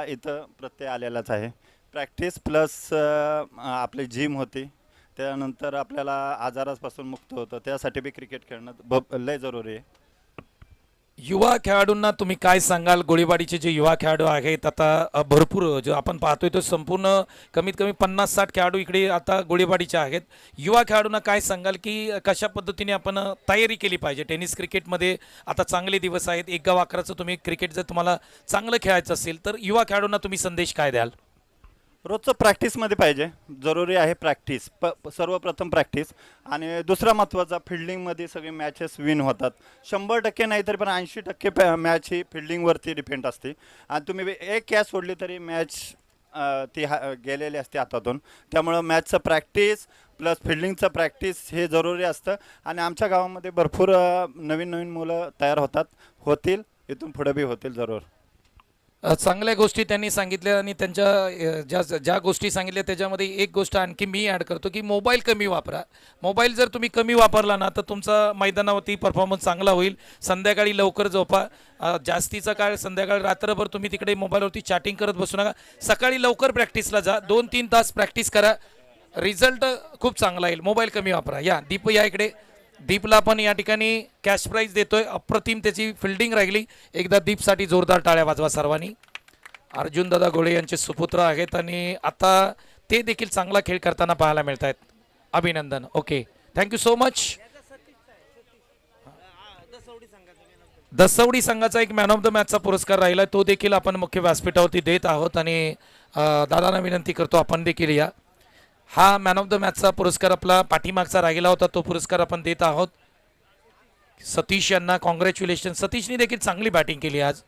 इथं प्रत्यय आलेलाच आहे. प्रॅक्टिस प्लस आपली जिम होती. त्यानंतर आपल्याला आजारापासून मुक्त होतं. त्यासाठी बी क्रिकेट खेळणं लय जरुरी आहे. युवा खेळाडूंना तुम्ही काय सांगाल? गोळीबारीचे जे युवा खेळाडू आहेत आता भरपूर जो आपण पाहतोय तो संपूर्ण कमीत कमी 50-60 खेळाडू इकडे आता गोळीबारीचे आहेत. युवा खेळाडूंना काय सांगाल की कशा पद्धतीने आपण तयारी केली पाहिजे? टेनिस क्रिकेटमध्ये आता चांगले दिवस आहेत. 1 गाव 11चं तुम्ही क्रिकेट जर तुम्हाला चांगलं खेळायचं असेल तर युवा खेळाडूंना तुम्ही संदेश काय द्याल? रोजचं प्रॅक्टिसमध्ये पाहिजे. जरुरी आहे प्रॅक्टिस. सर्वप्रथम प्रॅक्टिस आणि दुसरा महत्त्वाचा फिल्डिंगमध्ये सगळे मॅचेस विन होतात. 100% नाही तरी पण 80% मॅच ही फिल्डिंगवरती डिपेंड असते आणि तुम्ही एक कॅच सोडली तरी मॅच ती गेलेली असते हातातून. त्यामुळं मॅचचं प्रॅक्टिस प्लस फिल्डिंगचं प्रॅक्टिस हे जरुरी असतं आणि आमच्या गावामध्ये भरपूर नवीन नवीन मुलं तयार होतील. इथून पुढे बी होतील जरूर. चांगल्या गोष्टी त्यांनी सांगितल्या आणि त्यांच्या ज्या ज्या गोष्टी सांगितल्या त्याच्यामध्ये एक गोष्ट आणखी मी ॲड करतो की मोबाईल कमी वापरा. मोबाईल जर तुम्ही कमी वापरला ना तर तुमचा मैदानावरती परफॉर्मन्स चांगला होईल. संध्याकाळी लवकर झोपा. जास्तीचा काळ संध्याकाळी रात्रभर तुम्ही तिकडे मोबाईलवरती चॅटिंग करत बसू नका. सकाळी लवकर प्रॅक्टिसला जा. 2-3 तास प्रॅक्टिस करा. रिझल्ट खूप चांगला येईल. मोबाईल कमी वापरा. या दीप या इकडे. दीपला पण या ठिकाणी कॅश प्राईज देतोय. अप्रतिम त्याची फिल्डिंग राहिली. एकदा दीपसाठी जोरदार टाळ्या वाजवा सर्वांनी. अर्जुन दादा गोळे यांचे सुपुत्र आहेत आणि आता ते देखील चांगला खेळ करताना पाहायला मिळत आहेत. अभिनंदन. Okay, thank you so much. Daswadi संघाचा एक मॅन ऑफ द मॅचचा पुरस्कार राहिला, तो देखील आपण मुख्य व्यासपीठावरती देत आहोत आणि दादांना विनंती करतो आपण देखील या. हा मॅन ऑफ द मॅचचा पुरस्कार आपला पाठीमागचा राहिला होता, तो पुरस्कार आपण देत आहोत. सतीश यांना कॉंग्रॅच्युलेशन. सतीशने देखील चांगली बॅटिंग केली आज.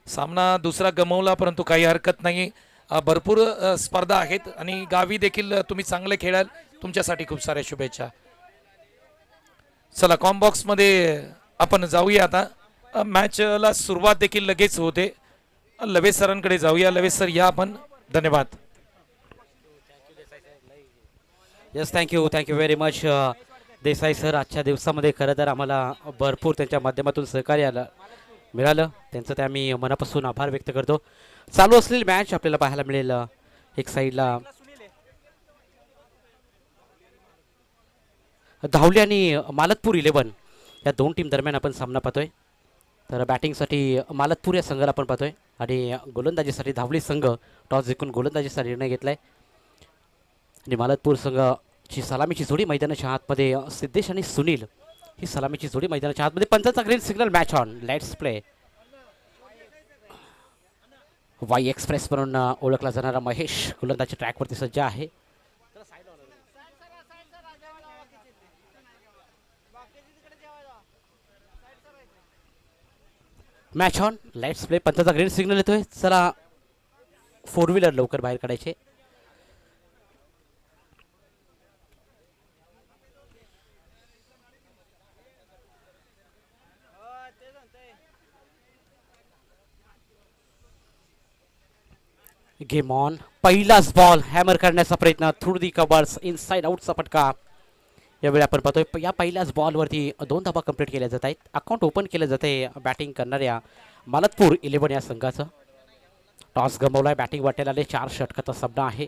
सामना दुसरा गमवला परंतु काही हरकत नाही. भरपूर स्पर्धा आहेत आणि गावी देखील तुम्ही चांगले खेळाल. तुमच्यासाठी खूप साऱ्या शुभेच्छा. चला कॉम्बॉक्समध्ये आपण जाऊया आता. मॅचला सुरुवात देखील लगेच होते. लवेश सरांकडे जाऊया. लवेश सर या आपण. धन्यवाद. Yes, thank you very much Desai sir. आजच्या दिवसामध्ये खरं तर आम्हाला भरपूर त्यांच्या माध्यमातून सहकार्य मिळालं. त्यांचं ते आम्ही मनापासून आभार व्यक्त करतो. चालू असलेली मॅच आपल्याला पाहायला मिळेल. एक साईडला धावली आणि मालतपूर 11 या दोन टीम दरम्यान आपण सामना पाहतोय. तर बॅटिंगसाठी मालतपूर या संघाला आपण पाहतोय आणि गोलंदाजीसाठी धावली संघ टॉस जिंकून गोलंदाजीचा निर्णय घेतलाय आणि मालतपूर संघाची सलामीची जोडी मैदानाच्या आतमध्ये सिद्धेश आणि सुनील ही सलामीची जोडी मैदानाच्या आतमध्ये. पंचांचा green signal. Match on. Let's play. Wai express म्हणून ओळखला जाणारा महेश गोलंदाजी ट्रॅकवरती सज्ज आहे. Match on. Let's play. पंचांचा ग्रीन सिग्नल येतोय. चला 4 व्हीलर लवकर बाहेर काढायचे. Game on. पहिलाच बॉल हॅमर करण्याचा प्रयत्न. Through the covers. इनसाइड आउटचा फटका यावेळी आपण पाहतोय. या पहिल्याच बॉलवरती 2 धावा कंप्लीट केल्या जात आहेत. अकाउंट ओपन केलं जात आहे बॅटिंग करणाऱ्या मालतपूर 11 या संघाचं. टॉस गमवलाय. बॅटिंग वाटेल आले. 4 षटकाचा सामना आहे.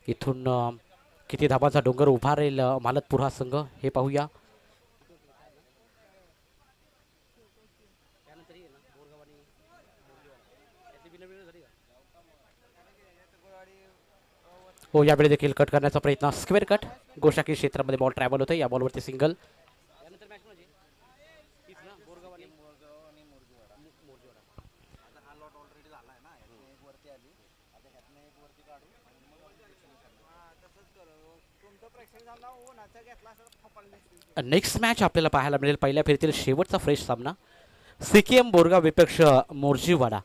इथून किती धावांचा डोंगर उभा राहील मालतपूर हा संघ हे पाहूया. हो, यावेळी देखील कट करण्याचा प्रयत्न. Square cut. गोशाकी क्षेत्रामध्ये बॉल ट्रॅव्हल होतं. या बॉलवरती सिंगल. नेक्स्ट मॅच आपल्याला पाहायला मिळेल पहिल्या फेरीतील शेवटचा फ्रेश सामना. सीकेएम बोरगाव विपक्ष मोर्जीवाडा.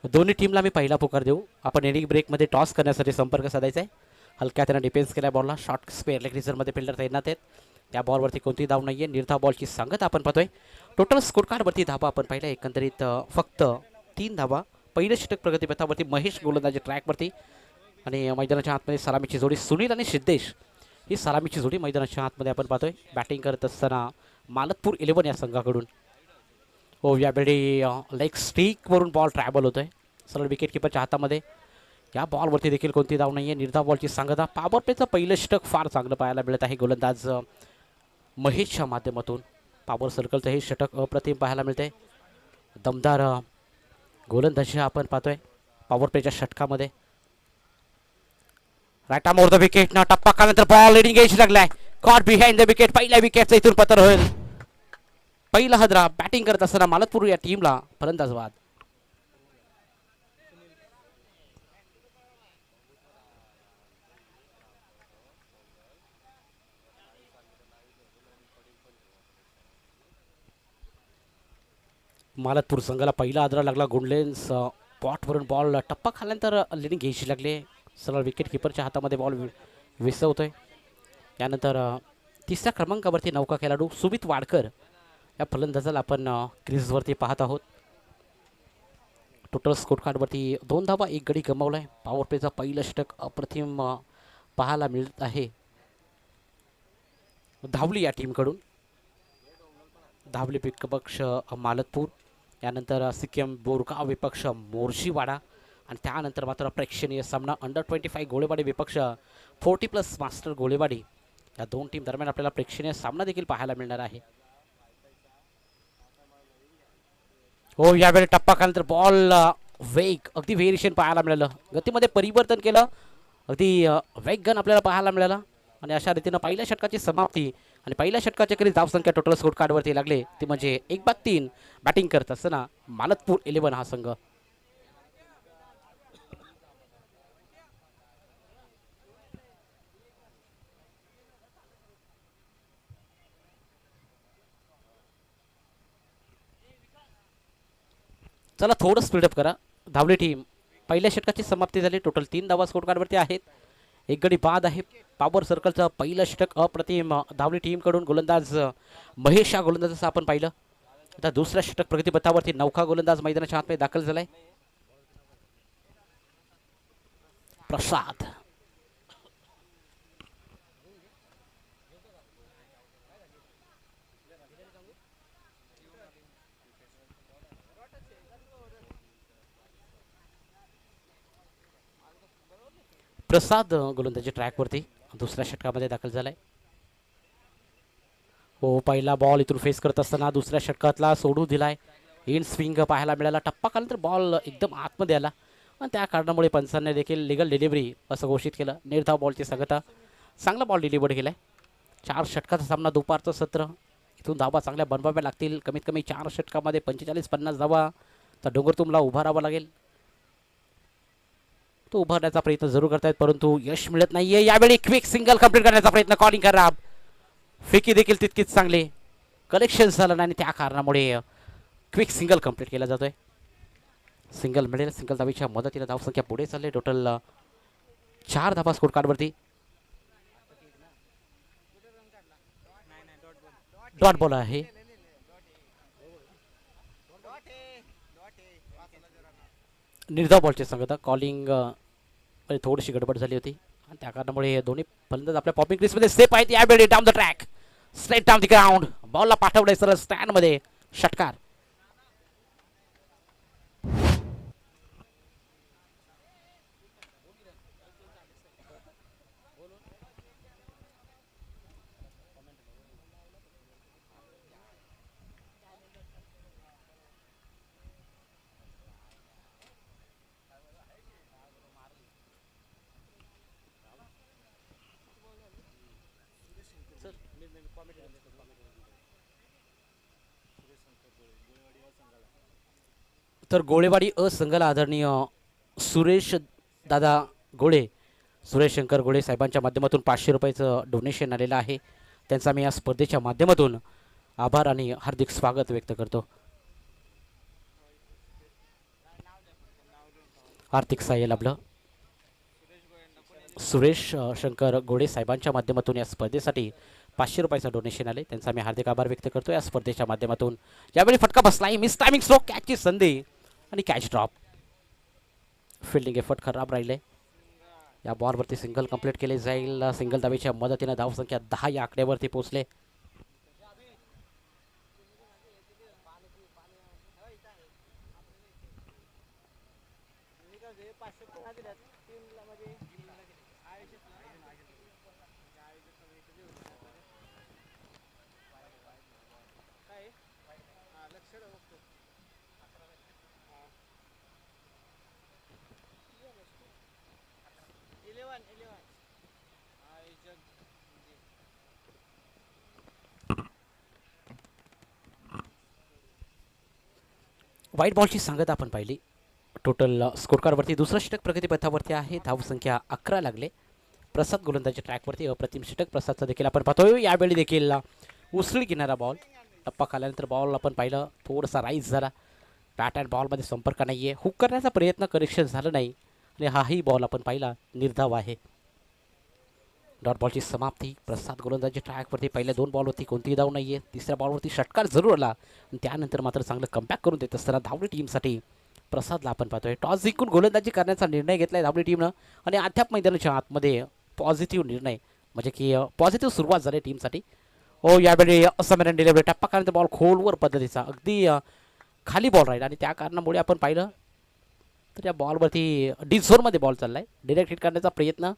दोन्ही टीमला मी पहिला पुकार देऊ. आपण इनिंग ब्रेकमध्ये टॉस करण्यासाठी संपर्क साधायचा आहे. हलक्या त्यानं डिफेन्स केल्या बॉलला. शॉर्ट स्क्वेअर लेग रिझरमध्ये फिल्डर तैनात आहेत. त्या बॉलवरती कोणती धाव नाही आहे. निर्धाव बॉलची सांगत आपण पाहतोय. टोटल स्कोर कार्डवरती धावा आपण पाहिल्या एकंदरीत फक्त 3 धावा. पहिलं षटक प्रगतीपथावरती महेश गोलंदाजी ट्रॅकवरती आणि मैदानाच्या आतमध्ये सलामीची जोडी सुनील आणि सिद्धेश ही सलामीची जोडी मैदानाच्या आतमध्ये आपण पाहतोय. बॅटिंग करत असताना मालतपूर 11 या संघाकडून. हो, यावेळी लेग स्टिकवरून बॉल ट्रॅव्हल होतोय. सरळ विकेट किपरच्या हातामध्ये. या बॉलवरती देखील कोणती धाव नाही आहे. निर्धाव बॉलची सांगता. पॉवर प्लेचं पहिलं षटक फार चांगलं पाहायला मिळत आहे गोलंदाज महेशच्या माध्यमातून. पॉवर सर्कलचं हे षटक अप्रतिम पाहायला मिळते. दमदार गोलंदाजी आपण पाहतोय पॉवर प्लेच्या षटकामध्ये. Right arm over the wicket ना टप्पा काढल्यानंतर बॉल लिडिंग एज लागलाय. Caught behind the wicket. पहिल्या विकेटचं इथून पतर होईल. पहिला हदरा बॅटिंग करत असताना मालतपूर या टीमला फलंदाज बाद. मालतपूर संघाला पहिला आदरा लागला. गुंडलेन्स पॉटवरून बॉल टप्पा खाल्यानंतर लिडिंग घ्यायची लागले. सरळ विकेट किपरच्या हातामध्ये बॉल विसवतोय. यानंतर तिसऱ्या क्रमांकावरती नौका खेळाडू सुमित वाडकर या फलंदाजाला आपण क्रीजवरती पाहत आहोत. टोटल स्कोर कार्डवरती 2 धावा 1 गडी गमावलाय. पॉवर प्लेचा पहिलं षटक अप्रतिम पाहायला मिळत आहे. धावली या टीमकडून. धावली विपक्ष मालतपूर. यानंतर सिक्कीम बोरगाव विपक्ष मोर्शीवाडा. आणि त्यानंतर मात्र प्रेक्षणीय सामना अंडर-25 गोळेवाडी विपक्ष 40+ मास्टर गोळेवाडी. या दोन टीम दरम्यान आपल्याला प्रेक्षणीय सामना देखील पाहायला मिळणार आहे. हो यावेळी टप्पा खाल्यानंतर बॉल वेग अगदी व्हेरिएशन पाहायला मिळालं. गतीमध्ये परिवर्तन केलं. अगदी वेगगन आपल्याला पाहायला मिळाला. आणि अशा रीतीनं पहिल्या षटकाची समाप्ती आणि पहिल्या षटकाच्या कधी धावसंख्या टोटल स्कोर कार्डवरती लागले ती म्हणजे 1/3 बॅटिंग करत असताना मालतपूर 11 हा संघ. चला थोडं स्पीडअप करा. धावली टीम. पहिल्या षटकाची समाप्ती झाली. टोटल 3 धावा स्कोर कार्डवरती आहेत. 1 गडी बाद आहे. पॉवर सर्कलचं पहिलं षटक अप्रतिम धावली टीमकडून. गोलंदाज महेश या गोलंदाजाचं आपण पाहिलं. आता दुसऱ्या षटक प्रगतीपथावरती नौका गोलंदाज मैदानाच्या आतमध्ये दाखल झालाय. प्रसाद प्रसाद गोलंदाजी ट्रॅकवरती दुसऱ्या षटकामध्ये दाखल झालाय. हो पहिला बॉल इथून फेस करत असताना दुसऱ्या षटकातला सोडू दिलाय. इन स्विंग पाहायला मिळाला. टप्पा खाल्यानंतर बॉल एकदम आतमध्ये आला आणि त्या कारणामुळे पंचांनी देखील लिगल डिलिव्हरी असं घोषित केलं. निर्धाव बॉलची सांगता. चांगला बॉल डिलिव्हर्ड केलाय. 4 षटकाचा सामना. दुपारचं सत्र. इथून धावा चांगल्या बनवाव्या लागतील. कमीत कमी 4 षटकामध्ये 45-50 धावा. तर डोंगरतुमला उभारावा लागेल. तो उभारण्याचा प्रयत्न जरूर करतायत परंतु यश मिळत नाहीये. यावेळी क्विक सिंगल कंप्लीट करण्याचा प्रयत्न. कॉलिंग खराब. फेकी देखील तितकीच चांगली. कलेक्शन झालं नाही आणि त्या कारणामुळे क्विक सिंगल कंप्लीट केला जातोय. सिंगल मिळेल. सिंगल धावीच्या मदतीने धावसंख्या पुढे चालले. टोटल 4 धावा स्कोर कार्डवरती. डॉट बॉल आहे. निर्धाव बॉलची सांगता. कॉलिंग थोडीशी गडबड झाली होती आणि त्या कारणामुळे दोन्ही फलंदाज आपल्या पॉपिंग क्रीजमध्ये सेफ आहेत. यावेळी down the track. Straight down the ground. बॉलला पाठवलंय सरळ स्टँडमध्ये. षटकार. तर गोळेवाडी अ संघाला आदरणीय सुरेश दादा गोळे, सुरेश शंकर गोळे साहेबांच्या माध्यमातून 500 रुपयाचं डोनेशन आलेलं आहे. त्यांचा मी या स्पर्धेच्या माध्यमातून आभार आणि हार्दिक स्वागत व्यक्त करतो. आर्थिक सहाय्य लाभलं. सुरेश शंकर गोळे साहेबांच्या माध्यमातून या स्पर्धेसाठी 500 रुपयाचं डोनेशन आले. त्यांचा मी हार्दिक आभार व्यक्त करतो. या स्पर्धेच्या माध्यमातून यावेळी फटका बसलाय. Miss timing stroke. कॅचची संधी आणि कॅच ड्रॉप. फिल्डिंग एफर्ट खराब राहिले. या बॉलवरती सिंगल कंप्लीट केले जाईल. सिंगल धावेच्या मदतीने धावसंख्या 10 या आकड्यावरती पोहोचले. व्हाईट बॉलची सांगत आपण पाहिली. टोटल स्कोर कार्डवरती दुसरं षटक प्रगतीपथावरती आहे. धावसंख्या 11 लागले. प्रसाद गोलंदाजी ट्रॅकवरती अप्रतिम षटक प्रसादचं देखील आपण पाहतोय. यावेळी देखील उसळी घेणारा बॉल टप्पा खाल्यानंतर बॉल आपण पाहिलं थोडासा राईज झाला. बॅट अँड बॉलमध्ये संपर्क नाही आहे. हुक करण्याचा प्रयत्न कनेक्शन झालं नाही आणि हाही बॉल आपण पाहिला निर्धाव आहे. डॉट बॉलची समाप्ती. प्रसाद गोलंदाजी ट्रॅकवरती पहिल्या 2 बॉलवरती कोणतीही धाव नाही आहे. तिसऱ्या बॉलवरती षटकार जरूर आला आणि त्यानंतर मात्र चांगलं कमबॅक करून देत असताना धावली टीमसाठी प्रसादला आपण पाहतोय. टॉस जिंकून गोलंदाजी करण्याचा निर्णय घेतला आहे धावली टीमनं आणि अद्याप मैदानाच्या आतमध्ये पॉझिटिव्ह निर्णय म्हणजे की पॉझिटिव्ह सुरुवात झाली टीमसाठी. यावेळी असमरण डिलिव्हरी टप्पा काढण्याचा बॉल खोलवर पद्धतीचा अगदी खाली बॉल राहील आणि त्या कारणामुळे आपण पाहिलं तर या बॉलवरती डिझोनमध्ये बॉल चालला आहे. डिरेक्ट हिट करण्याचा प्रयत्न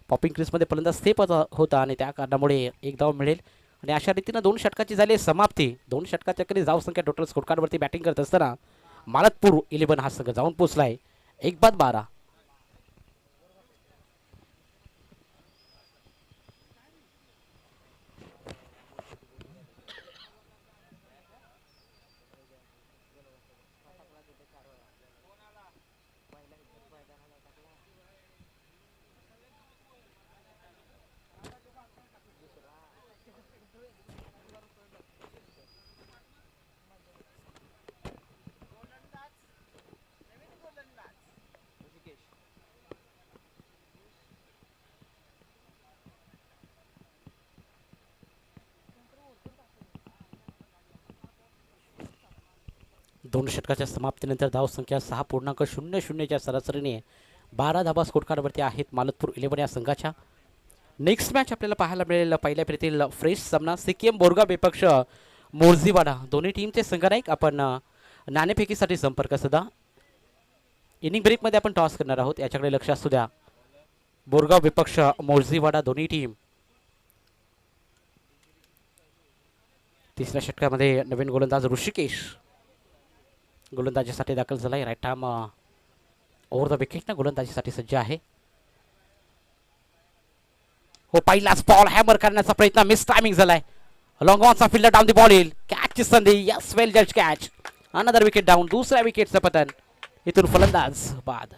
पॉपिंग क्रीजमध्ये फलंदाज सेफ होता आणि त्या कारणामुळे एक धाव मिळेल आणि अशा रीतीनं 2 षटकाची झाली समाप्ती. 2 षटकाच्या कधी धावसंख्या टोटल स्कोर कार्डवरती बॅटिंग करत असताना मालतपूर 11 हा संघ जाऊन पोचलाय 1-12. दोन षटकाच्या समाप्तीनंतर धावसंख्या 6.00च्या सरासरीने 12 धावा स्कोर कार्डवरती आहेत मालतपूर 11 या संघाच्या. नेक्स्ट मॅच आपल्याला पाहायला मिळेल पहिल्या फेरीतील फ्रेश सामना सिक्कीम बोरगा विपक्ष मोर्जीवाडा. दोन्ही टीमचे संघनायक आपण नाणेफेकीसाठी संपर्क सुद्धा. इनिंग ब्रेकमध्ये आपण टॉस करणार आहोत याच्याकडे लक्ष असू द्या. बोरगाव विपक्ष मोर्जीवाडा दोन्ही टीम. तिसऱ्या षटकामध्ये नवीन गोलंदाज ऋषिकेश गोलंदाजीसाठी दाखल झाला आहे. राईट आर्म ओव्हर द विकेटनं गोलंदाजीसाठी सज्ज आहे. पहिलाच बॉल हॅमर करण्याचा प्रयत्न मिस टायमिंग झालाय. लॉंग ऑनचा फिल्डर डाऊन दी बॉल येईल. कॅचची संधी. यस वेल जज कॅच. Another wicket down. दुसऱ्या विकेटचं पतन. इथून फलंदाज बाद.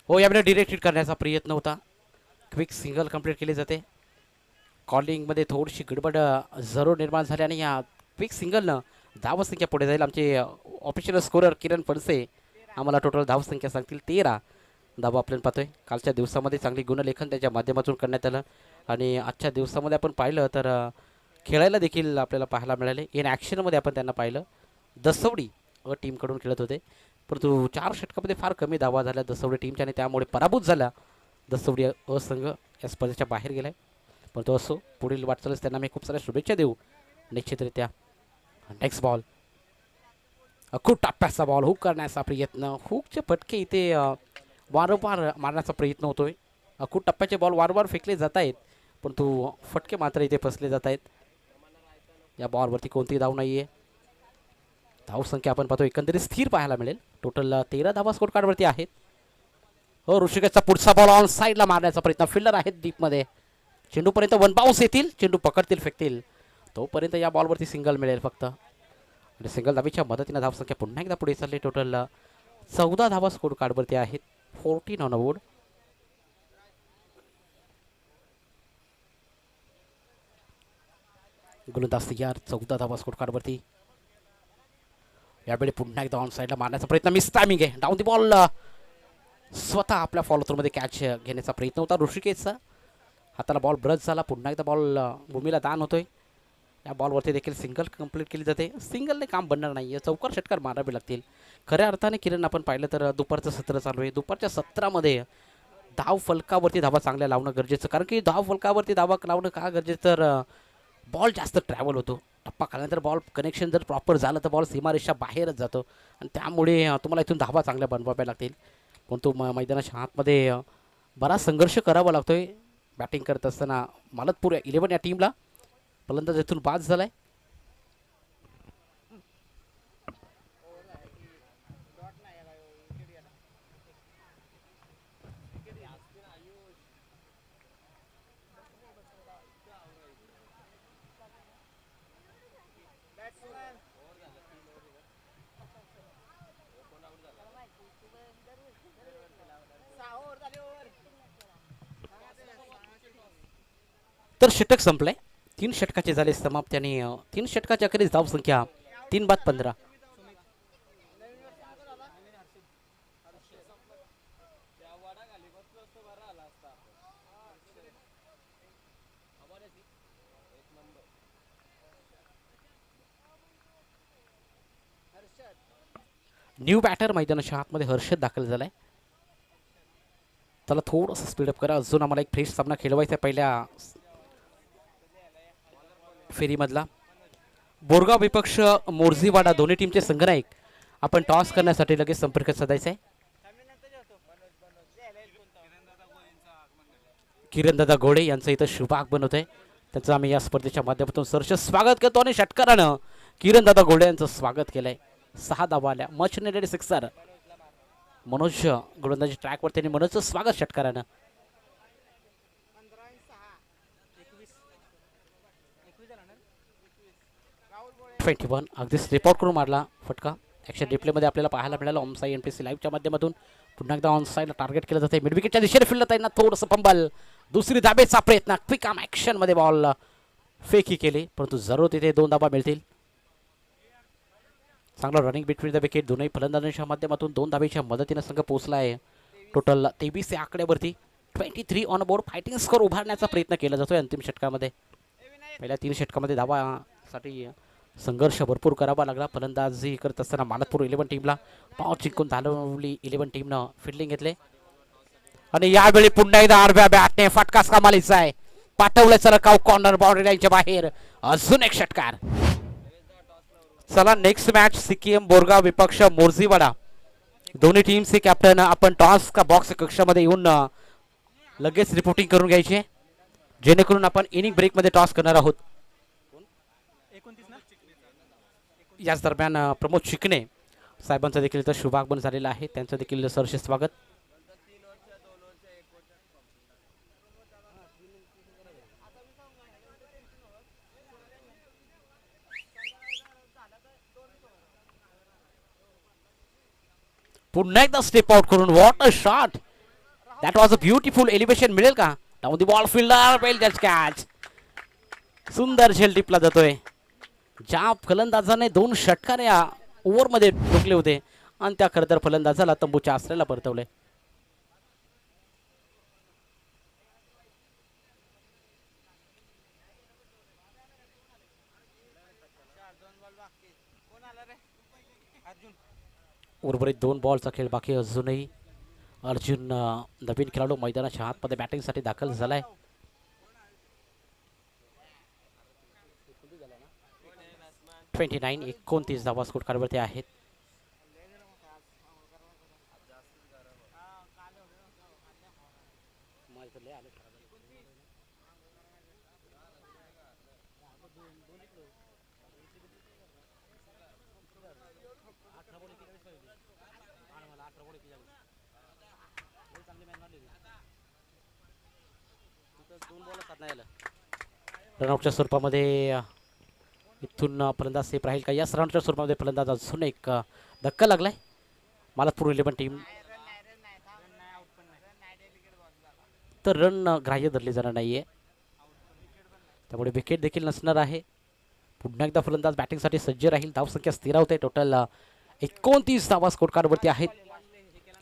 यावेळी डिरेक्ट हिट करण्याचा प्रयत्न होता. क्विक सिंगल कंप्लीट केली जाते. कॉलिंगमध्ये थोडीशी गडबड जरूर निर्माण झाली आणि या क्विक सिंगलनं धावसंख्या पुढे जाईल. आमचे ऑफिशियल स्कोरर किरण फडसे आम्हाला टोटल धावसंख्या सांगतील 13 धावा आपल्याला पाहतोय. कालच्या दिवसामध्ये चांगली गुणलेखन त्याच्या माध्यमातून करण्यात आलं आणि आजच्या दिवसामध्ये आपण पाहिलं तर खेळायला देखील आपल्याला पाहायला मिळाले. इन ॲक्शनमध्ये आपण त्यांना पाहिलं. दसवडी टीमकडून खेळत होते परंतु 4 षटकामध्ये फार कमी धावा झाल्या दसवडी टीमच्या आणि त्यामुळे पराभूत झाला दसवडी संघ या स्पर्धेच्या बाहेर गेलाय. परंतु असो पुढील वाटचालीस त्यांना मी खूप साऱ्या शुभेच्छा देऊ निश्चितरित्या. नेक्स्ट बॉल खूप टप्प्याचा बॉल. हुक करण्याचा प्रयत्न. हुकचे फटके इथे वारंवार मारण्याचा प्रयत्न होतोय. खूप टप्प्याचे बॉल वारंवार फेकले जात आहेत परंतु फटके मात्र इथे फसले जात आहेत. या बॉलवरती कोणतीही धाव नाही आहे. धावसंख्या आपण पाहतो एकंदरीत स्थिर पाहायला मिळेल. टोटल 13 धावा स्कोर कार्डवरती आहेत. ऋषिकेशचा पुढचा बॉल ऑन साईडला मारण्याचा प्रयत्न. फिल्डर आहेत डीपमध्ये. चेंडूपर्यंत वन बाउन्स येतील, चेंडू पकडतील फेकतील तोपर्यंत या बॉलवरती सिंगल मिळेल फक्त. आणि सिंगल धाबीच्या मदतीने धावसंख्या पुन्हा एकदा पुढे चालली. टोटल 14 धावा स्कोर कार्डवरती आहेत. 14 ऑन बोर्ड. गोलंदाज तयार. 14 धावा स्कोर कार्डवरती. यावेळी पुन्हा एकदा ऑन साईडला मारण्याचा प्रयत्न. मिस टायमिंग आहे. Down the ball. स्वतः आपल्या फॉलो थ्रूमध्ये कॅच घेण्याचा प्रयत्न होता ऋषिकेशचा. हाताला बॉल ब्रश झाला. पुन्हा एकदा बॉल भूमीला दान होतोय. या बॉलवरती देखील सिंगल कंप्लीट केली जाते. सिंगलने काम बनणार नाही. चौकार षटकार मारावे लागतील. खऱ्या अर्थाने किरण आपण पाहिलं तर दुपारचं सत्र चालू आहे. दुपारच्या सत्रामध्ये धाव फलकावरती धावा चांगल्या लावणं गरजेचं. कारण की धाव फलकावरती धावा लावणं का गरजेचं तर बॉल जास्त ट्रॅव्हल होतो. टप्पा खाल्यानंतर बॉल कनेक्शन जर प्रॉपर झालं तर बॉल सीमारेषा बाहेरच जातो आणि त्यामुळे तुम्हाला इथून धावा चांगल्या बनवाव्या लागतील. परंतु मैदानाच्या आतमध्ये बराच संघर्ष करावा लागतोय बॅटिंग करत असताना. मालतपूर 11 या टीमला फलंदाज इथून बाद झालाय. तर षटक संपलंय. 3 षटकाचे झाले समाप्त आणि 3 षटकाच्या अखेरीस धाव संख्या 3 बाद 15. न्यू बॅटर मैदानाच्या आतमध्ये हर्षद दाखल झालाय. त्याला थोडंसं स्पीडअप करा. अजून आम्हाला एक फ्रेश सामना खेळवायचा आहे पहिल्या फेरीमधला. बोरगाव विपक्ष मोर्जीवाडा दोन्ही टीमचे संघनायक आपण टॉस करण्यासाठी लगेच संपर्क साधायचा आहे. किरणदादा घोडे यांचं इथं शुभ आगमन होत आहे. त्यांचं आम्ही या स्पर्धेच्या माध्यमातून सरस स्वागत करतो आणि षटकारानं किरणदादा घोडे यांचं स्वागत केलंय. 6 धावा आल्या. Much नेटेड sixer. मनोज गोलंदाजी ट्रॅकवर त्यांनी मनोजचं स्वागत षटकारानं. 21 अगदी स्लिप आउट करून मारला फटका. ॲक्शन रिप्लेमध्ये आपल्याला पाहायला मिळालं. ऑनसाईड NPC लाईव्हच्या माध्यमातून पुन्हा एकदा ऑनसाईडला टार्गेट केलं जाते. मिड विकेटच्या दिशेने फिरलं त्यांना थोडंसं पंबल. दुसरी धाबेचा प्रयत्न. क्विक आर्म ॲक्शनमध्ये बॉल फेकी केली परंतु जरूर तिथे 2 धाबा मिळतील. चांगला रनिंग बिटवीन द विकेट. दोन्ही फलंदाजांच्या माध्यमातून 2 धाबेच्या मदतीनं संघ पोहोचला आहे. टोटल 23 या आकड्यावरती 23 ऑन बोर्ड. फायटिंग स्कोर उभारण्याचा प्रयत्न केला जातोय अंतिम षटकामध्ये. पहिल्या 3 षटकामध्ये धावासाठी संघर्ष भरपूर करावा लागला. फलंदाजी करत असताना मालतपूर 11 टीमला टॉस जिंकून धावली 11 टीमनं फिल्डिंग घेतले आणि यावेळी पुन्हा एकदा आडव्या बॅटने फटकाच कमालीचा आहे. पाठवलं सरकाव कॉर्नर बाउंड्री लाईनच्या बाहेर. अजून एक षटकार. चला नेक्स्ट मॅच सिक्कीम बोरगाव विपक्ष मोर्जीवाडा. दोन्ही टीमचे कॅप्टन आपण टॉस का बॉक्स कक्षामध्ये येऊन लगेच रिपोर्टिंग करून घ्यायची आहे जेणेकरून आपण इनिंग ब्रेकमध्ये टॉस करणार आहोत. याच दरम्यान प्रमोद चिकणे साहेबांचं देखील इथं शुभागमन झालेलं आहे. त्यांचं देखील सरसे स्वागत. पुन्हा एकदा स्टेप आउट करून what a shot. That was a beautiful elevation. मिळेल का? Down the ball fielder well just catch. सुंदर झेल टिपला जातोय. ज्या फलंदाजाने 2 षटकार या ओव्हरमध्ये ठोकले होते आणि त्या खरं तर फलंदाजाला तंबूच्या आश्रयाला परतवले. उर्वरित 2 बॉलचा खेळ बाकी अजूनही. अर्जुन नवीन खेळाडू मैदानाच्या आतमध्ये बॅटिंगसाठी दाखल झालाय. - 29 धावा स्कोर कार्डवरती आहेत. रनआउटच्या स्वरूपामध्ये इथून फलंदाज सेफ राहील का? याच राऊंडच्या स्वरूपामध्ये फलंदाज अजून एक धक्का लागलाय. मालतपूर 11 टीम तर रन ग्राह्य धरले जाणार नाहीये, त्यामुळे विकेट देखील नसणार आहे. पुन्हा एकदा फलंदाज बॅटिंगसाठी सज्ज राहील. धावसंख्या स्थिर होते. टोटल 29 धावा स्कोर कार्डवरती आहेत.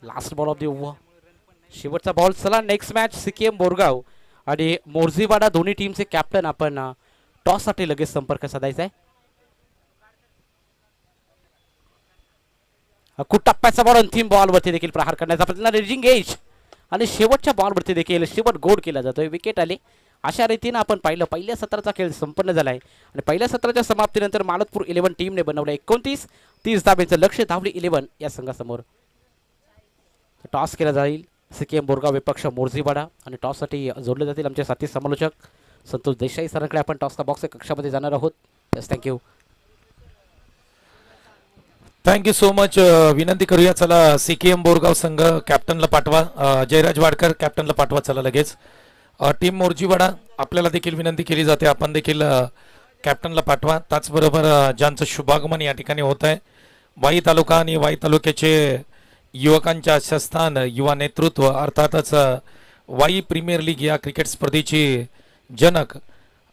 Last ball of the over, शेवटचा बॉल. चला नेक्स्ट मॅच सिक्कीम बोरगाव आणि मोर्जीवाडा दोन्ही टीमचे कॅप्टन आपण टॉससाठी लगेच संपर्क साधायचा आहे. कुट्टाप्पाचा बॉल अंतिम बॉलवरती देखील प्रहार करण्याचा प्रयत्न. रेजिंग एज आणि शेवटच्या बॉलवरती देखील शेवट गोड केला जातोय. विकेट आले. अशा रीतीनं आपण पाहिलं पहिल्या सत्राचा खेळ संपन्न झालाय आणि पहिल्या सत्राच्या समाप्तीनंतर मालतपूर 11 टीमने बनवलं 29-30 धाब्यांचं लक्ष्य. धावली 11 या संघासमोर. टॉस केला जाईल सिक्कीम बोरगाव विपक्ष मोर्जीवाडा आणि टॉससाठी जोडले जातील आमचे साथी समालोचक संतोष देसाई सरांकडे आपण टॉसचा बॉक्स कक्षामध्ये जाणार आहोत. Yes, thank you. Thank you so much. विनंती करूया चला सिक्कीम बोरगाव संघ कॅप्टनला पाठवा. जयराज वाडकर कॅप्टनला पाठवा चला लगेच. टीम मोर्जीवाडा आपल्याला देखील विनंती केली जाते, आपण देखील कॅप्टनला पाठवा. त्याचबरोबर ज्यांचं शुभागमन या ठिकाणी होत आहे, वाई तालुका आणि वाई तालुक्याचे युवकांच्या आश्रयस्थान युवा नेतृत्व अर्थातच वाई प्रीमियर लीग या क्रिकेट स्पर्धेची जनक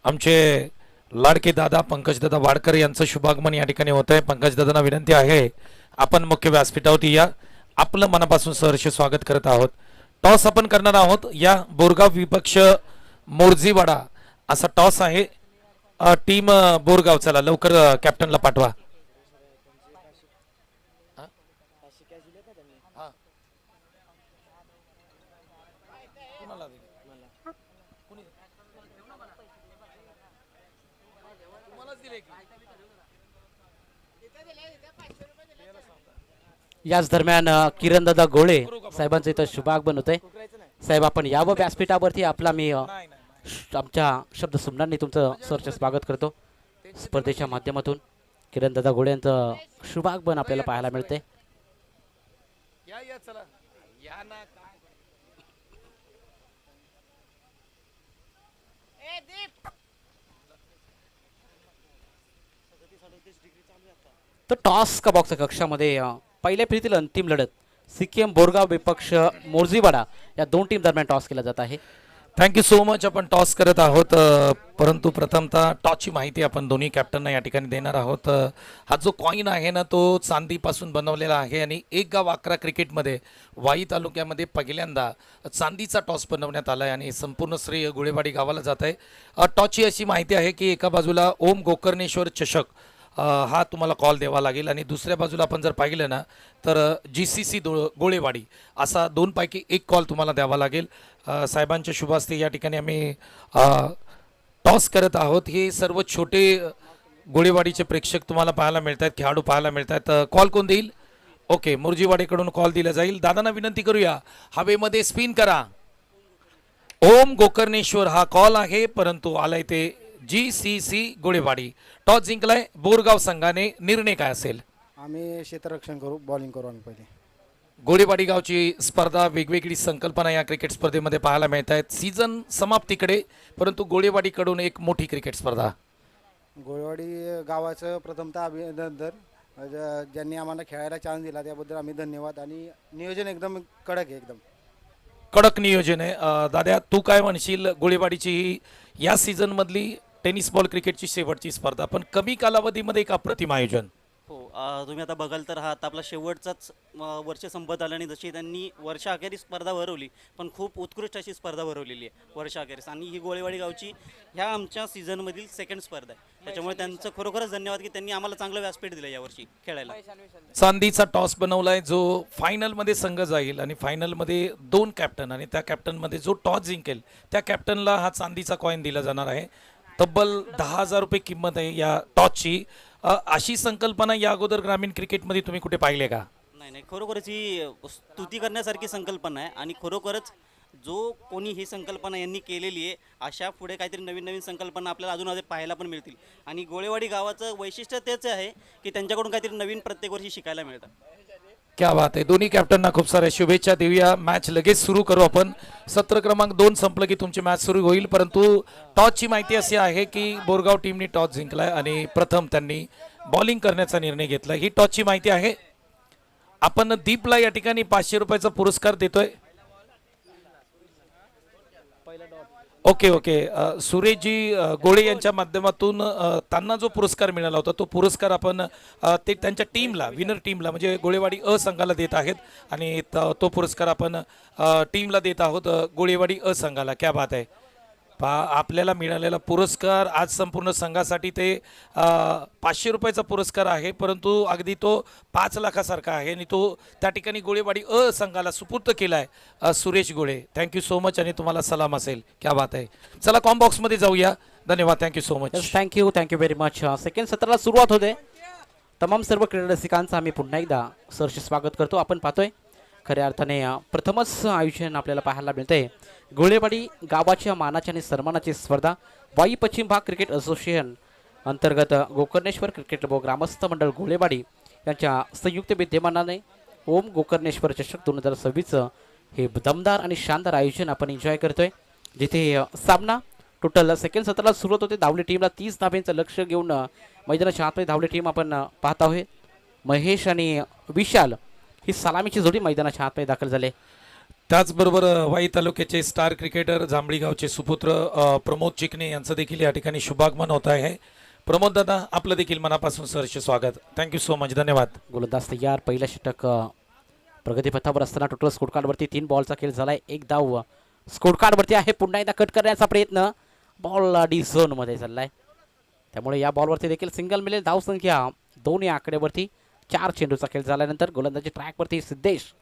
आमचे लाडके दादा पंकजदादा वाडकर यांचं शुभागमन या ठिकाणी होत आहे. पंकजदादांना विनंती आहे आपण मुख्य व्यासपीठावरती या. आपलं मनापासून सहर्ष स्वागत करत आहोत. टॉस आपण करणार आहोत. या बोरगाव विपक्ष मोर्जीवाडा असा टॉस आहे. टीम बोरगाव चला लवकर कॅप्टनला पाठवा. याच दरम्यान किरणदादा गोळे साहेबांचं इथं शुभागमन होतंय. साहेब आपण यावं व्यासपीठावरती. आपला मी आमच्या शब्द सुमनांनी तुमचं सरचे स्वागत करतो. स्पर्धेच्या माध्यमातून किरणदादा गोळे यांचं शुभागमन आपल्याला पाहायला मिळते. तर टॉस का बॉक्स कक्षामध्ये पहिल्या फेरीतील अंतिम लढत सिक्कीम बोरगाव विपक्ष मोर्जीवाडा या दोन टीम दरम्यान टॉस केला जात आहे. Thank you so much. आपण टॉस करत आहोत, परंतु प्रथमतः टॉसची माहिती आपण दोन्ही कॅप्टनना या ठिकाणी देणार आहोत. हा जो कॉईन आहे ना तो चांदीपासून बनवलेला आहे आणि एक गाव 11 क्रिकेटमध्ये वाई तालुक्यामध्ये पहिल्यांदा चांदीचा टॉस बनवण्यात आला आहे आणि संपूर्ण श्रेय गुळेवाडी गावाला जात आहे. टॉसची अशी माहिती आहे की एका बाजूला ओम गोकर्णेश्वर चषक हा तुम्हाला कॉल द्यावा लागेल आणि दुसऱ्या बाजूला आपण जर पाहिलं ना तर GCC गोळेवाडी असा 2 पैकी एक कॉल तुम्हाला द्यावा लागेल. साहेबांच्या शुभ हस्ते या ठिकाणी आम्ही टॉस करत आहोत. हे सर्व छोटे गोळेवाडीचे प्रेक्षक तुम्हाला पाहायला मिळत आहेत, खेळाडू पाहायला मिळत आहेत. कॉल कोण देईल? ओके, मोर्जीवाडीकडून कॉल दिला जाईल. दादांना विनंती करूया हवेमध्ये स्पिन करा. ओम गोकर्णेश्वर हा कॉल आहे, परंतु आलाय ते GCC गोळेवाडी. टॉस जिंकलाय बोरगाव संघाने. निर्णय काय असेल? आम्ही क्षेत्ररक्षण करू, बॉलिंग करू आम्ही पहिले. गोळेवाडी गावची स्पर्धा, वेगवेगळी संकल्पना या क्रिकेट स्पर्धेमध्ये पाहायला मिळत आहेत. सीझन समाप्तीकडे, परंतु गोळेवाडीकडून एक मोठी क्रिकेट स्पर्धा. गोळेवाडी गावाचं प्रथमतः अभिनंदन. ज्यांनी आम्हाला खेळायला चान्स दिला त्याबद्दल आम्ही धन्यवाद. आणि नियोजन एकदम कडक आहे, एकदम कडक नियोजन आहे. दादा तू काय म्हणशील? गोळेवाडीची ही या सीझन मधली टेनिस बॉल क्रिकेटची शेवटची स्पर्धा, पण कमी कालावधीमध्ये एक अप्रतिम आयोजन. हो, तुम्ही आता बघाल तर हा आता आपला शेवटचाच वर्ष संपत आलं आणि जशी त्यांनी वर्षाअखेरीस स्पर्धा भरवली, पण खूप उत्कृष्ट अशी स्पर्धा भरवलेली आहे वर्षाअखेरीस. आणि ही गोळेवाडी गावची ह्या आमच्या सीझनमधील सेकंड स्पर्धा आहे, त्याच्यामुळे त्यांचं खरोखरच धन्यवाद की त्यांनी आम्हाला चांगलं व्यासपीठ दिलं यावर्षी खेळायला. चांदीचा टॉस बनवलाय जो फायनलमध्ये संघ जाईल आणि फायनलमध्ये 2 कॅप्टन आणि त्या कॅप्टनमध्ये जो टॉस जिंकेल त्या कॅप्टनला हा चांदीचा कॉईन दिला जाणार आहे. तब्बल 10,000 रुपये किंमत आहे या टॉसची. अशी संकल्पना या अगोदर ग्रामीण क्रिकेटमध्ये तुम्ही कुठे पाहिले का? नाही, खरोखरच ही स्तुती करण्यासारखी संकल्पना आहे आणि खरोखरच जो कोणी ही संकल्पना यांनी केलेली आहे, अशा पुढे काहीतरी नवीन नवीन संकल्पना आपल्याला अजून पाहायला पण मिळतील. आणि गोळेवाडी गावाचं वैशिष्ट्य तेच आहे की त्यांच्याकडून काहीतरी नवीन प्रत्येक वर्षी शिकायला मिळतं. क्या बात आहे. दोन्ही कॅप्टनना खूप साऱ्या शुभेच्छा देऊया. मॅच लगेच सुरू करू आपण. सत्र क्रमांक 2 संपलं की तुमची मॅच सुरू होईल, परंतु टॉसची माहिती अशी आहे की बोरगाव टीमने टॉस जिंकलाय आणि प्रथम त्यांनी बॉलिंग करण्याचा निर्णय घेतला. ही टॉसची माहिती आहे. आपण दीपला या ठिकाणी 500 रुपयाचा पुरस्कार देतोय. Okay okay. सुरेशजी गोळे यांच्या माध्यमातून त्यांना जो पुरस्कार मिळाला होता तो पुरस्कार आपण ते त्यांच्या टीमला, विनर टीमला म्हणजे गोळेवाडी अ संघाला देत आहेत आणि तो पुरस्कार आपण टीमला देत आहोत, गोळेवाडी अ संघाला. क्या बात आहे. आपल्याला मिळालेला पुरस्कार आज संपूर्ण संघासाठी ते 500 रुपयाचा पुरस्कार आहे, परंतु अगदी तो 5 लाखासारखा आहे आणि तो त्या ठिकाणी गोळेवाडी अ संघाला सुपूर्द केला आहे. सुरेश गोळे, थँक्यू सो मच आणि तुम्हाला सलाम असेल. क्या बात आहे. चला कॉम बॉक्समध्ये जाऊया. धन्यवाद. Thank you so much. Thank you very much. Second सत्राला सुरुवात होते. तमाम सर्व क्रीडा रसिकांचं आम्ही पुन्हा एकदा सरचे स्वागत करतो. आपण पाहतोय खऱ्या अर्थाने प्रथमच आयोजन आपल्याला पाहायला मिळतंय. गोळेवाडी गावाच्या मानाची आणि सन्मानाची स्पर्धा वाई पश्चिम भाग क्रिकेट असोसिएशन अंतर्गत गोकर्णेश्वर क्रिकेट व ग्रामस्थ मंडळ गोळेवाडी यांच्या संयुक्त विद्यमानाने ओम गोकर्णेश्वर चषक 2026 हे दमदार आणि शानदार आयोजन आपण एन्जॉय करतोय. जिथे सामना टोटल सेकंड सत्राला सुरुवात होते. धावली टीमला 30 धाब्यांचं लक्ष घेऊन मैदानाच्या आतमध्ये धावली टीम आपण पाहत आहोत. महेश आणि विशाल ही सलामीची जोडी मैदानाच्या आतमध्ये दाखल झाले. त्याचबरोबर वाई तालुक्याचे स्टार क्रिकेटर जांभळी गावचे सुपुत्र प्रमोद चिकणे यांचं देखील या ठिकाणी शुभागमन होत आहे. प्रमोद दादा, आपलं देखील मनापासून सरचे स्वागत. Thank you so much. धन्यवाद. गोलंदाज तयार. पहिलं षटक प्रगतीपथावर असताना टोटल स्कोर कार्डवरती 3 बॉलचा खेळ झालाय. एक धाव स्कोर कार्डवरती आहे. पुन्हा एकदा कट करण्याचा प्रयत्न. बॉल डी झोनमध्ये चाललाय, त्यामुळे या बॉलवरती देखील सिंगल मिळेल. धावसंख्या 2 या आकड्यावरती. 4 चेंडूचा खेळ झाल्यानंतर गोलंदाजी ट्रॅकवरती सिद्धेश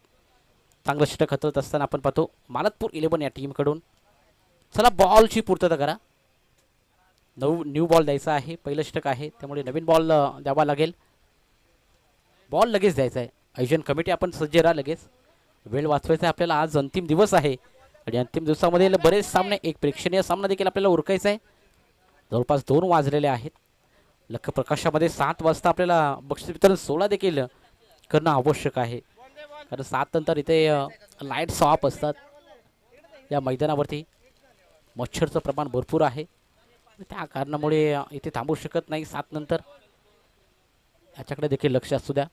चांगलं षटक हातवत असताना आपण पाहतो मालतपूर 11 या टीमकडून. चला बॉलची पूर्तता करा. न्यू बॉल द्यायचा आहे. पहिलं षटक आहे त्यामुळे नवीन बॉल द्यावा लागेल. बॉल लगेच द्यायचा आहे. आयोजन कमिटी आपण सज्ज राहा. लगेच वेळ वाचवायचा आहे आपल्याला. आज अंतिम दिवस आहे आणि अंतिम दिवसामध्ये बरेच सामने, एक प्रेक्षणीय सामना देखील आपल्याला उरकायचा आहे. जवळपास 2 वाजलेले आहेत. लख प्रकाशामध्ये 7 वाजता आपल्याला बक्षीस वितरण 16 देखील करणं आवश्यक आहे, कारण 7 नंतर इथे लाईट्स ऑफ असतात. या मैदानावरती मच्छरचं प्रमाण भरपूर आहे, त्या कारणामुळे इथे थांबू शकत नाही 7 नंतर. याच्याकडे देखील लक्ष असू द्या.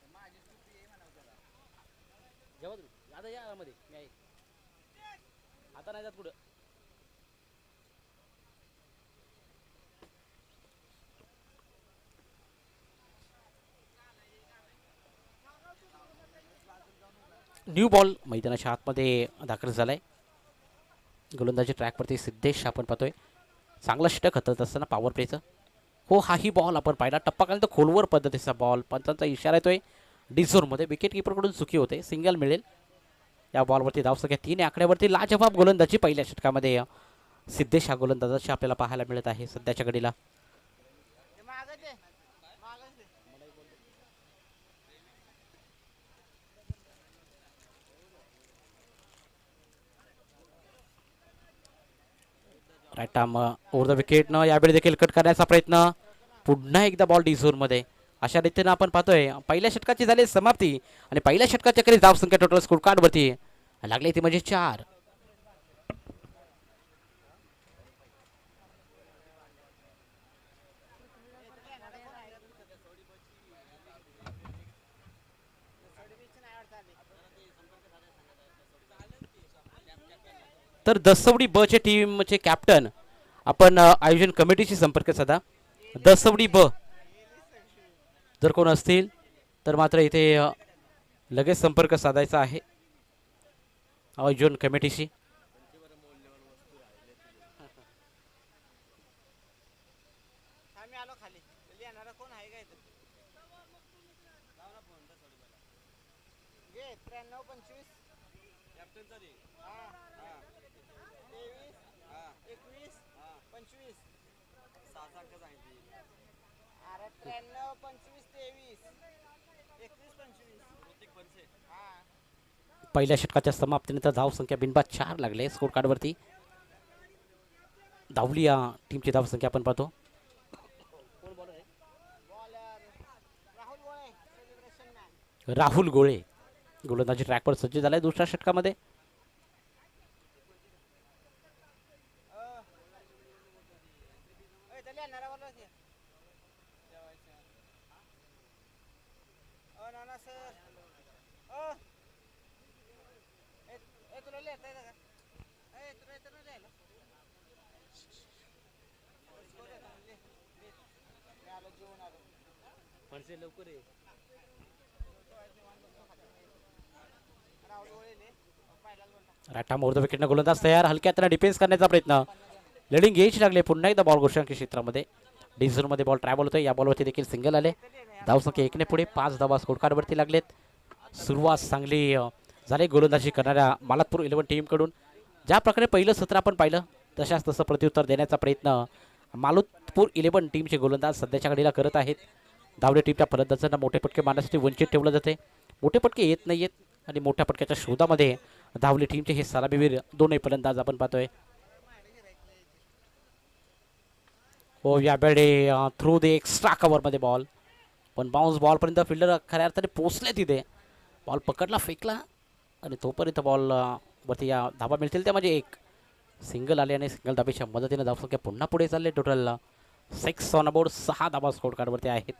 न्यू बॉल मैदानाच्या आतमध्ये दाखल झालाय. गोलंदाजी ट्रॅकवरती सिद्धेश आपण पाहतोय. चांगला षटक हातत असताना पॉवर प्लेचं. हो, हाही बॉल आपण पाहिला. टप्पा काढून खोलवर पद्धतीचा बॉल. पंचांचा इशारा येतोय डिझोनमध्ये. विकेट कीपरकडून चुकी होते. सिंगल मिळेल. या बॉलवरती धावसंख्या 3 आकड्यावरती. लाजवाब गोलंदाजी पहिल्या षटकामध्ये सिद्धेश हा गोलंदाजाची आपल्याला पाहायला मिळत आहे सध्याच्या घडीला. Right arm over the wicket न यावेळी देखील कट करण्याचा प्रयत्न. पुन्हा एकदा बॉल डी झोनमध्ये. अशा रीतीनं आपण पाहतोय पहिल्या षटकाची झाली समाप्ती आणि पहिल्या षटकाच्या खाली धावसंख्या टोटल स्कोर कार्डवरती लागली ती म्हणजे 4. तर दसवडी ब चे टीमचे कॅप्टन आपण आयोजन कमिटीशी संपर्क साधा. दसवडी ब जर कोण असतील तर मात्र इथे लगेच संपर्क साधायचा आहे आयोजन कमिटीशी. पहिल्या षटकाच्या समाप्तीनंतर धावसंख्या बिनबाद 4 लागले स्कोर कार्डवरती. धावली या टीमची धावसंख्या आपण पाहतो. राहुल गोळे गोलंदाजी ट्रॅकवर सज्ज झालाय दुसऱ्या षटकामध्ये. राठा मोर द विकेटनं गोलंदाज तयार. हलक्यात डिफेन्स करण्याचा प्रयत्न. लिडिंग एज लागले. पुन्हा एकदा बॉल गोष्टांकी क्षेत्रामध्ये डी झोनमध्ये बॉल ट्रॅव्हल होतोय. या बॉलवरती देखील सिंगल आले. धावसंख्या 1ने पुढे. 5 धावा स्कोर कार्डवरती लागलेत. सुरुवात चांगली झाली गोलंदाजी करणाऱ्या मालतपूर 11 टीमकडून. ज्या प्रकारे पहिलं सत्र आपण पाहिलं तसं प्रत्युत्तर देण्याचा प्रयत्न मालतपूर 11 टीमचे गोलंदाज सध्याच्या घडीला करत आहेत. धावडे टीमच्या फलंदाजांना मोठे फटके मारण्यासाठी वंचित ठेवलं जाते. मोठे फटके येत नाहीयेत आणि मोठ्या फटक्याच्या शोधामध्ये धावली टीमचे हे सलामीवीर दोन्ही फलंदाज आपण पाहतोय. हो यावेळी थ्रू द एक्स्ट्रा कव्हरमध्ये बॉल, पण बाउन्स बॉलपर्यंत फिल्डर खऱ्या अर्थाने पोचले. तिथे बॉल पकडला, फेकला आणि तोपर्यंत बॉल वरती या धाबा मिळतील त्या म्हणजे एक सिंगल आले आणि सिंगल धाब्याच्या मदतीने धावसंख्या पुन्हा पुढे चालले. Total 6 on board. 6 धाबा स्कोर कार्डवरती आहेत.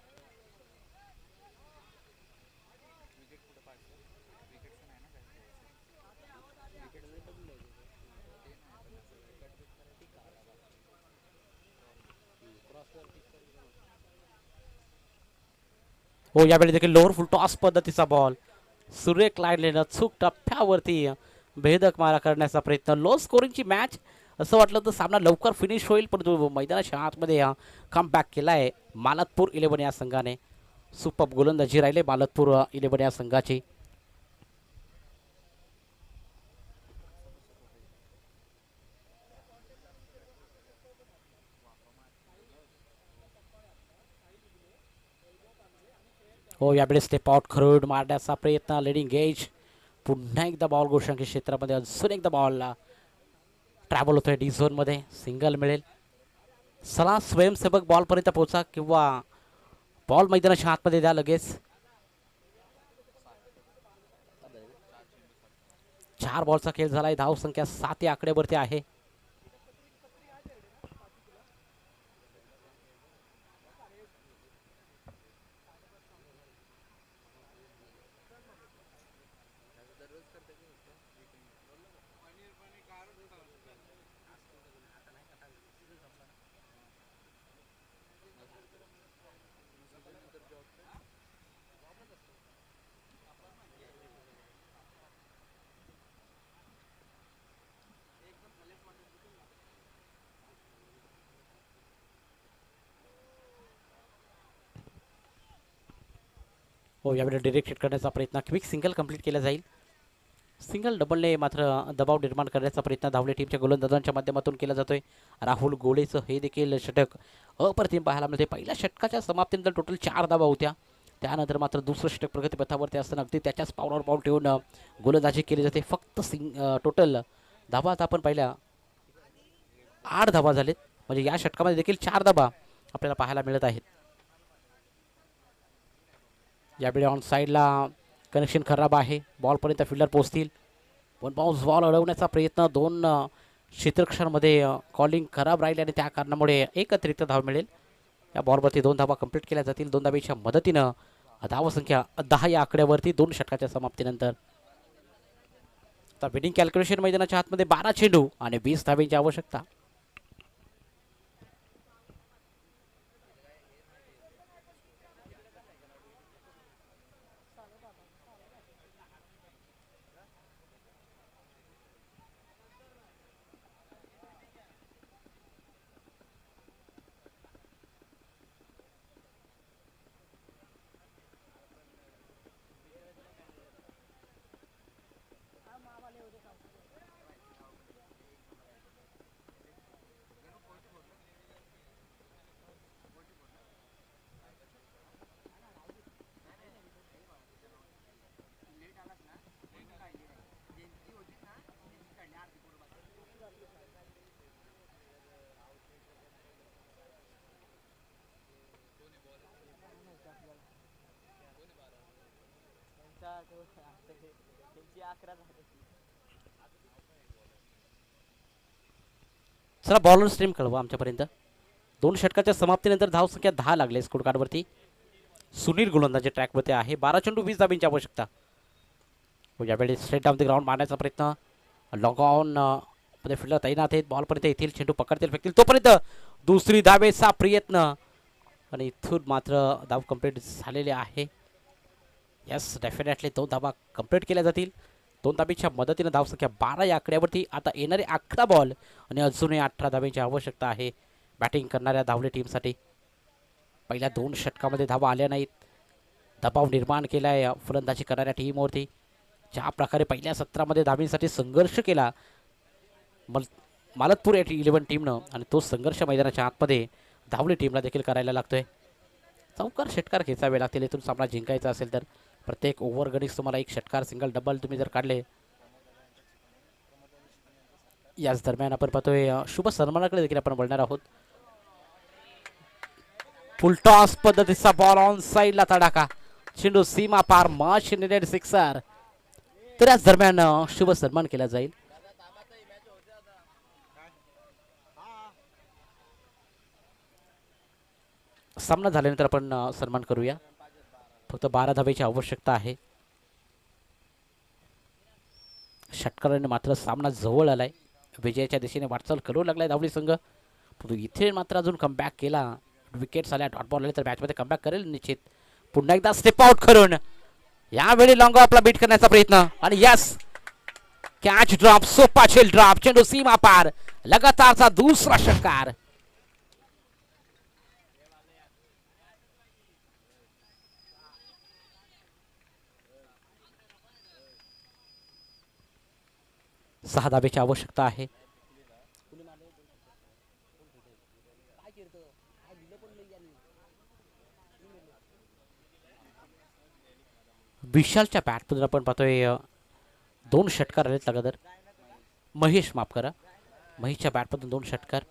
हो यावेळी देखील लोअर फुल टॉस पद्धतीचा बॉल सुरेख लाईनलेनं चूक टप्प्यावरती भेदक मारा करण्याचा प्रयत्न. लो स्कोरिंगची मॅच असं वाटलं तर सामना लवकर फिनिश होईल, परंतु मैदानाच्या आतमध्ये कम बॅक केला आहे मालतपूर 11 या संघाने. सुपर गोलंदाजी राहिले मालतपूर 11 या संघाची. हो यावेळी स्टेप आउट खरोड मारण्याचा प्रयत्न. Leading age. पुन्हा एकदा बॉल गोष्टांकी क्षेत्रामध्ये. अजून एकदा बॉल ट्रॅव्हल होतोय डी झोनमध्ये. सिंगल मिळेल. चला स्वयंसेवक बॉलपर्यंत पोहोचा किंवा बॉल मैदानाच्या आतमध्ये द्या लगेच. 4 बॉलचा खेळ झालाय. धाव संख्या 7 या आकड्यावरती आहे. हो यावेळी डिरेक्ट हिट करण्याचा प्रयत्न. क्विक सिंगल कंप्लीट केला जाईल. सिंगल डबलने मात्र दबाव निर्माण करण्याचा प्रयत्न धावले टीमच्या गोलंदाजांच्या माध्यमातून केला जातोय. राहुल गोळेचं हे देखील षटक अप्रतिम पाहायला मिळते. पहिल्या षटकाच्या समाप्तीनंतर टोटल 4 धावा होत्या. त्यानंतर मात्र दुसरं षटक प्रगतीपथावरती असताना अगदी त्याच्याच पावलावर पाऊल ठेवून गोलंदाजी केली जाते. फक्त टोटल धावा आता आपण पाहिल्या 8 धावा झालेत. म्हणजे या षटकामध्ये देखील 4 धावा आपल्याला पाहायला मिळत आहेत. यावेळी ऑन साईडला कनेक्शन खराब आहे. बॉलपर्यंत फिल्डर पोहोचतील, पण बाउन्स बॉल अडवण्याचा प्रयत्न. 2 क्षेत्ररक्षणामध्ये कॉलिंग खराब राहील आणि त्या कारणामुळे एक अतिरिक्त धाव मिळेल. या बॉलवरती 2 धावा कंप्लीट केल्या जातील. 2 धावेच्या मदतीनं धावसंख्या 10 या आकड्यावरती 2 षटकाच्या समाप्तीनंतर. आता विनिंग कॅल्क्युलेशन मैदानाच्या आतमध्ये 12 चेंडू आणि 20 धावेची आवश्यकता. चला बॉलर स्ट्रीम कळवा आमच्यापर्यंत. 2 षटकाच्या समाप्तीनंतर धावसंख्या 10 लागले स्कोर कार्डवरती. सुनील गोलंदाजी ट्रॅकवरती आहे. 12 चेंडू 20 धाबींची आवश्यकता. यावेळी स्ट्रेट डाऊन द ग्राउंड मारण्याचा प्रयत्न. लॉग ऑन मध्ये फिल्डर तैनात आहेत. बॉलपर्यंत येथील चेंडू पकडतील फेकतील तोपर्यंत दुसरी धावेचा प्रयत्न आणि इथून मात्र धाव कंप्लीट झालेले आहे. यस डेफिनेटली 2 धावा कंप्लीट केल्या जातील. 2 धाबीच्या मदतीने धावसंख्या 12 या आकड्यावरती. आता येणारे 11 बॉल आणि अजूनही 18 धाब्यांची आवश्यकता आहे बॅटिंग करणाऱ्या धावले टीमसाठी. पहिल्या 2 षटकामध्ये धावा आल्या नाहीत. दबाव निर्माण केला आहे फलंदाजी करणाऱ्या टीमवरती. ज्या प्रकारे पहिल्या सत्रामध्ये धाबींसाठी संघर्ष केला मालतपूर 11 टीमनं आणि तो संघर्ष मैदानाच्या आतमध्ये धावली टीमला देखील करायला लागतोय. चौकार षटकार खेचावे लागतील इथून सामना जिंकायचा असेल तर. प्रत्येक ओव्हर गणित तुम्हाला 1 षटकार सिंगल डबल तुम्ही जर काढले. याच दरम्यान आपण पाहतोय शुभ सन्मानाकडे देखील आपण बोलणार आहोत. फुलटॉस पद्धतीचा बॉल ऑन साईडला तडाखा. चेंडू सीमा पार मच नेटेड सिक्सर. तर याच दरम्यान शुभ सन्मान केला जाईल. सामना झाल्यानंतर आपण सन्मान करूया. फक्त 12 धावेची आवश्यकता आहे. षटकाराने मात्र सामना जवळ आलाय. विजयाच्या दिशेने वाटचाल करू लागलाय धावली संघ. परंतु इथे मात्र अजून कमबॅक केला. विकेट्स आल्या डॉट बॉल आले तर मॅचमध्ये कमबॅक करेल निश्चित. पुन्हा एकदा स्टेप आउट करून यावेळी लॉंग ऑफला बीट करण्याचा प्रयत्न आणि यस कॅच ड्रॉप सोपा झेल ड्रॉप. चेंडू सीमा पार. लगातारचा दुसरा षटकार. सहा धावेची आवश्यकता आहे. विशालच्या बॅटमधून आपण पाहतोय 2 षटकार आलेत लगातार. महेश माफ करा. महेशच्या बॅटमधून 2 षटकार.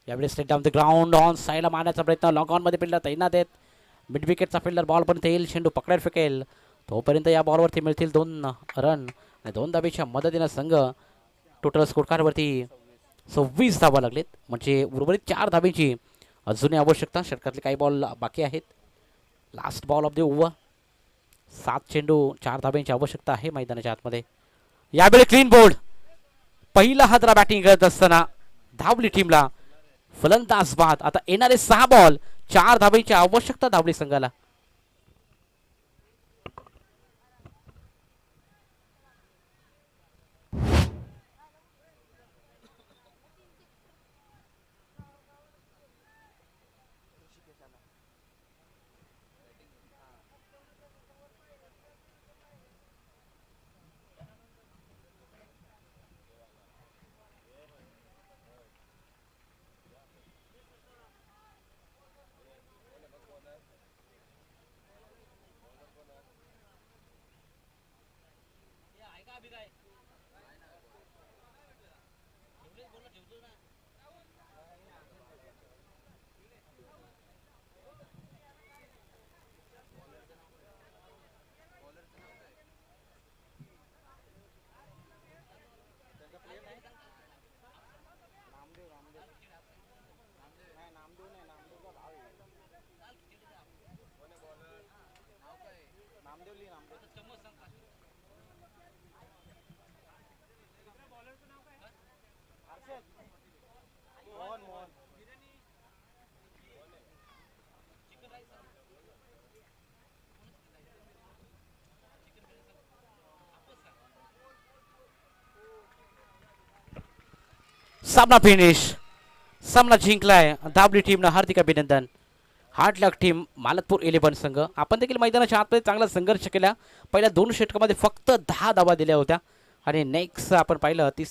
यावेळी straight down the ground on साईडला मारण्याचा प्रयत्न. लॉग ऑन मध्ये फिल्डर तैनात आहेत. मिड विकेटचा फिल्डर बॉल पर्यंत येईल. चेंडू पकडायला फेकेल तोपर्यंत या बॉलवरती मिळतील 2 रन आणि 2 धावेच्या मदतीनं संघ टोटल स्कोर कार्डवरती 26 धावा लागलेत. म्हणजे उर्वरित 4 धावेची अजूनही आवश्यकता. षटकातले काही बॉल बाकी आहेत. Last ball of the over. 7 चेंडू 4 धाब्यांची आवश्यकता आहे मैदानाच्या आतमध्ये. यावेळी क्लीन बोल्ड. पहिला हादरा बॅटिंग करत असताना धावली टीमला फलंदाज बाद. आता येणारे 6 बॉल 4 धाब्यांची आवश्यकता धावली संघाला. सामना फिनिश. सामना जिंकलाय धावली टीमनं. हार्दिक अभिनंदन. हार्ड लक टीम मालतपूर 11 संघ. आपण देखील मैदानाच्या आतमध्ये चांगला संघर्ष केला. पहिल्या 2 षटकामध्ये फक्त 10 धावा दिल्या होत्या आणि नेक्स्ट आपण पाहिलं